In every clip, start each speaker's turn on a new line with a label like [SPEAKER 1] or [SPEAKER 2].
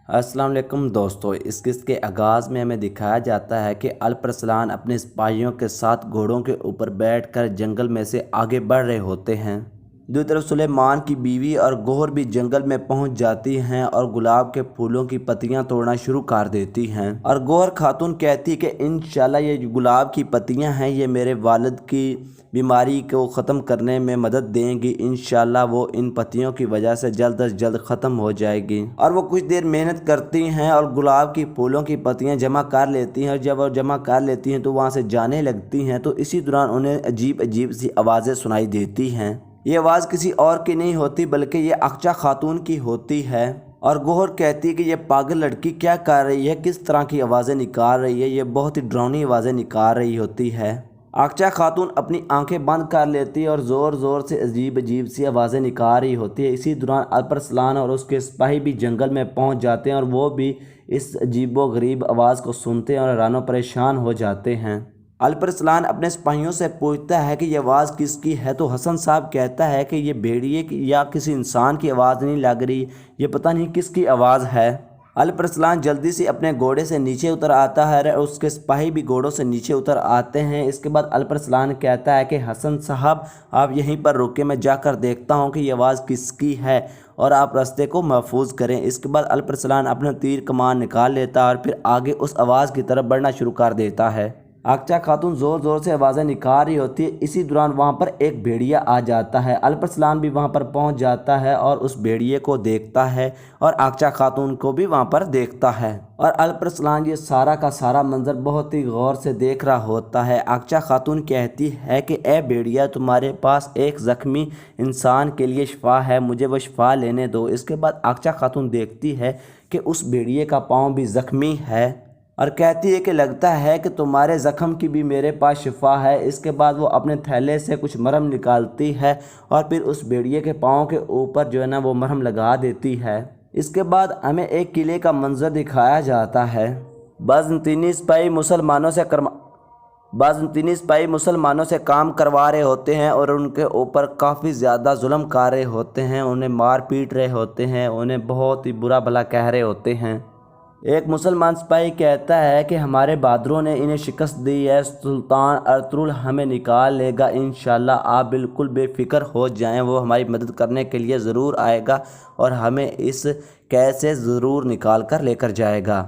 [SPEAKER 1] السلام علیکم دوستو، اس قسط کے آغاز میں ہمیں دکھایا جاتا ہے کہ الپرسلان اپنے سپاہیوں کے ساتھ گھوڑوں کے اوپر بیٹھ کر جنگل میں سے آگے بڑھ رہے ہوتے ہیں۔ دوسری طرف سلیمان کی بیوی اور گوہر بھی جنگل میں پہنچ جاتی ہیں اور گلاب کے پھولوں کی پتیاں توڑنا شروع کر دیتی ہیں، اور گوہر خاتون کہتی کہ انشاءاللہ یہ جو گلاب کی پتیاں ہیں یہ میرے والد کی بیماری کو ختم کرنے میں مدد دیں گی، انشاءاللہ وہ ان پتیوں کی وجہ سے جلد از جلد ختم ہو جائے گی۔ اور وہ کچھ دیر محنت کرتی ہیں اور گلاب کی پھولوں کی پتیاں جمع کر لیتی ہیں، اور جب وہ جمع کر لیتی ہیں تو وہاں سے جانے لگتی ہیں تو اسی دوران انہیں عجیب عجیب سی آوازیں سنائی دیتی ہیں۔ یہ آواز کسی اور کی نہیں ہوتی بلکہ یہ اقچا خاتون کی ہوتی ہے، اور گوہر کہتی کہ یہ پاگل لڑکی کیا کر رہی ہے، کس طرح کی آوازیں نکال رہی ہے، یہ بہت ہی ڈراؤنی آوازیں نکال رہی ہوتی ہے۔ اقچا خاتون اپنی آنکھیں بند کر لیتی ہے اور زور زور سے عجیب عجیب سی آوازیں نکال رہی ہوتی ہے۔ اسی دوران الپرسلان اور اس کے سپاہی بھی جنگل میں پہنچ جاتے ہیں اور وہ بھی اس عجیب و غریب آواز کو سنتے ہیں اور حیران و پریشان ہو جاتے ہیں۔ الپرسلان اپنے سپاہیوں سے پوچھتا ہے کہ یہ آواز کس کی ہے، تو حسن صاحب کہتا ہے کہ یہ بھیڑیے کی یا کسی انسان کی آواز نہیں لگ رہی، یہ پتہ نہیں کس کی آواز ہے۔ الپرسلان جلدی سے اپنے گھوڑے سے نیچے اتر آتا ہے اور اس کے سپاہی بھی گھوڑوں سے نیچے اتر آتے ہیں۔ اس کے بعد الپرسلان کہتا ہے کہ حسن صاحب آپ یہیں پر رکے، میں جا کر دیکھتا ہوں کہ یہ آواز کس کی ہے، اور آپ راستے کو محفوظ کریں۔ اس کے بعد الپرسلان اپنا تیر کمان نکال لیتا ہے اور پھر آگے اس آواز کی طرف بڑھنا شروع کر دیتا ہے۔ اقچا خاتون زور زور سے آوازیں نکال رہی ہوتی ہے، اسی دوران وہاں پر ایک بھیڑیا آ جاتا ہے۔ الپرسلان بھی وہاں پر پہنچ جاتا ہے اور اس بھیڑیے کو دیکھتا ہے اور اقچا خاتون کو بھی وہاں پر دیکھتا ہے، اور الپرسلان یہ سارا کا سارا منظر بہت ہی غور سے دیکھ رہا ہوتا ہے۔ اقچا خاتون کہتی ہے کہ اے بھیڑیا، تمہارے پاس ایک زخمی انسان کے لیے شفا ہے، مجھے وہ شفا لینے دو۔ اس کے بعد اقچا خاتون دیکھتی ہے کہ اس بھیڑیے کا پاؤں بھی زخمی ہے اور کہتی ہے کہ لگتا ہے کہ تمہارے زخم کی بھی میرے پاس شفا ہے۔ اس کے بعد وہ اپنے تھیلے سے کچھ مرہم نکالتی ہے اور پھر اس بھیڑیے کے پاؤں کے اوپر جو ہے نا وہ مرہم لگا دیتی ہے۔ اس کے بعد ہمیں ایک قلعے کا منظر دکھایا جاتا ہے۔ بازنطینی سپاہی مسلمانوں سے کام کروا رہے ہوتے ہیں اور ان کے اوپر کافی زیادہ ظلم کر رہے ہوتے ہیں، انہیں مار پیٹ رہے ہوتے ہیں، انہیں بہت ہی برا بھلا کہہ رہے ہوتے ہیں۔ ایک مسلمان سپاہی کہتا ہے کہ ہمارے بہادروں نے انہیں شکست دی ہے، سلطان ارطغرل ہمیں نکال لے گا، انشاءاللہ آپ بالکل بے فکر ہو جائیں، وہ ہماری مدد کرنے کے لیے ضرور آئے گا اور ہمیں اس قید سے ضرور نکال کر لے کر جائے گا۔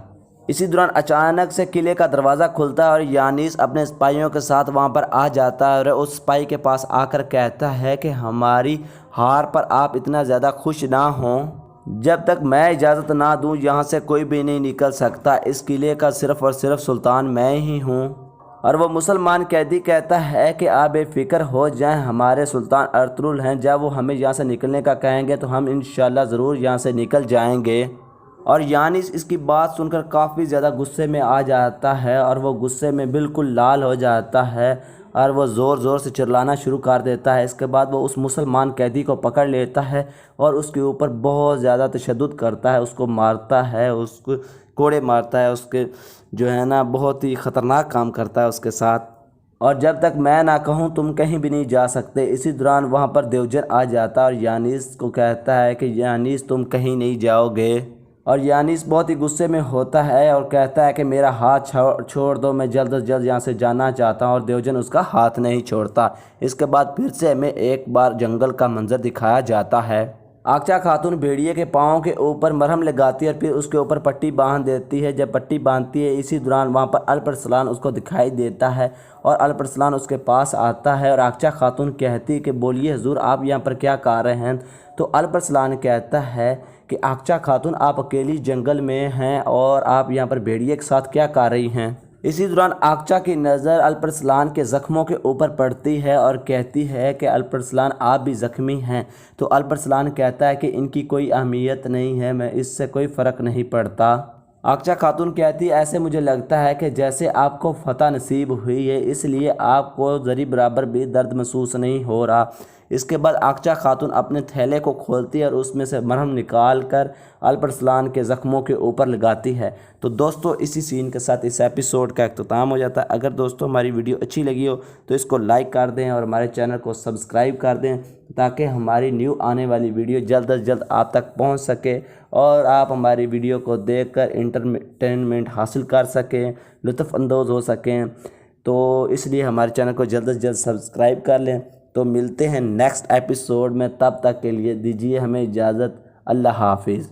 [SPEAKER 1] اسی دوران اچانک سے قلعے کا دروازہ کھلتا ہے اور یانیس اپنے سپاہیوں کے ساتھ وہاں پر آ جاتا ہے اور اس سپاہی کے پاس آ کر کہتا ہے کہ ہماری ہار پر آپ اتنا زیادہ خوش نہ ہوں، جب تک میں اجازت نہ دوں یہاں سے کوئی بھی نہیں نکل سکتا، اس قلعے کا صرف اور صرف سلطان میں ہی ہوں۔ اور وہ مسلمان قیدی کہتا ہے کہ آپ بے فکر ہو جائیں، ہمارے سلطان ارطغرل ہیں، جب وہ ہمیں یہاں سے نکلنے کا کہیں گے تو ہم انشاءاللہ ضرور یہاں سے نکل جائیں گے۔ اور یانیس اس کی بات سن کر کافی زیادہ غصے میں آ جاتا ہے اور وہ غصے میں بالکل لال ہو جاتا ہے اور وہ زور زور سے چلانا شروع کر دیتا ہے۔ اس کے بعد وہ اس مسلمان قیدی کو پکڑ لیتا ہے اور اس کے اوپر بہت زیادہ تشدد کرتا ہے، اس کو مارتا ہے، اس کو کوڑے مارتا ہے، اس کے جو ہے نا بہت ہی خطرناک کام کرتا ہے اس کے ساتھ، اور جب تک میں نہ کہوں تم کہیں بھی نہیں جا سکتے۔ اسی دوران وہاں پر دیوجن آ جاتا ہے اور یانیس کو کہتا ہے کہ یانیس تم کہیں نہیں جاؤ گے، اور یانیس بہت ہی غصے میں ہوتا ہے اور کہتا ہے کہ میرا ہاتھ چھوڑ دو، میں جلد از جلد یہاں سے جانا چاہتا ہوں، اور دیوجن اس کا ہاتھ نہیں چھوڑتا۔ اس کے بعد پھر سے ہمیں ایک بار جنگل کا منظر دکھایا جاتا ہے۔ اقچا خاتون بھیڑیے کے پاؤں کے اوپر مرہم لگاتی ہے اور پھر اس کے اوپر پٹی باندھ دیتی ہے۔ جب پٹی باندھتی ہے اسی دوران وہاں پر الپرسلان اس کو دکھائی دیتا ہے اور الپرسلان اس کے پاس آتا ہے اور اقچا خاتون کہتی ہے کہ بولیے حضور آپ یہاں پر کیا کر رہے ہیں؟ تو الپرسلان کہتا ہے کہ اقچا خاتون آپ اکیلی جنگل میں ہیں اور آپ یہاں پر بھیڑیے کے ساتھ کیا کر رہی ہیں؟ اسی دوران اقچا کی نظر الپرسلان کے زخموں کے اوپر پڑتی ہے اور کہتی ہے کہ الپرسلان آپ بھی زخمی ہیں، تو الپرسلان کہتا ہے کہ ان کی کوئی اہمیت نہیں ہے، میں اس سے کوئی فرق نہیں پڑتا۔ اقچا خاتون کہتی ہے ایسے مجھے لگتا ہے کہ جیسے آپ کو فتح نصیب ہوئی ہے، اس لیے آپ کو ذرے برابر بھی درد محسوس نہیں ہو رہا۔ اس کے بعد عائشہ خاتون اپنے تھیلے کو کھولتی ہے اور اس میں سے مرہم نکال کر الپ ارسلان کے زخموں کے اوپر لگاتی ہے۔ تو دوستو اسی سین کے ساتھ اس ایپیسوڈ کا اختتام ہو جاتا ہے۔ اگر دوستو ہماری ویڈیو اچھی لگی ہو تو اس کو لائک کر دیں اور ہمارے چینل کو سبسکرائب کر دیں تاکہ ہماری نیو آنے والی ویڈیو جلد از جلد آپ تک پہنچ سکے اور آپ ہماری ویڈیو کو دیکھ کر انٹرٹینمنٹ حاصل کر سکیں، لطف اندوز ہو سکیں۔ تو اس لیے ہمارے چینل کو جلد از جلد سبسکرائب کر لیں۔ تو ملتے ہیں نیکسٹ ایپیسوڈ میں، تب تک کے لیے دیجیے ہمیں اجازت۔ اللہ حافظ۔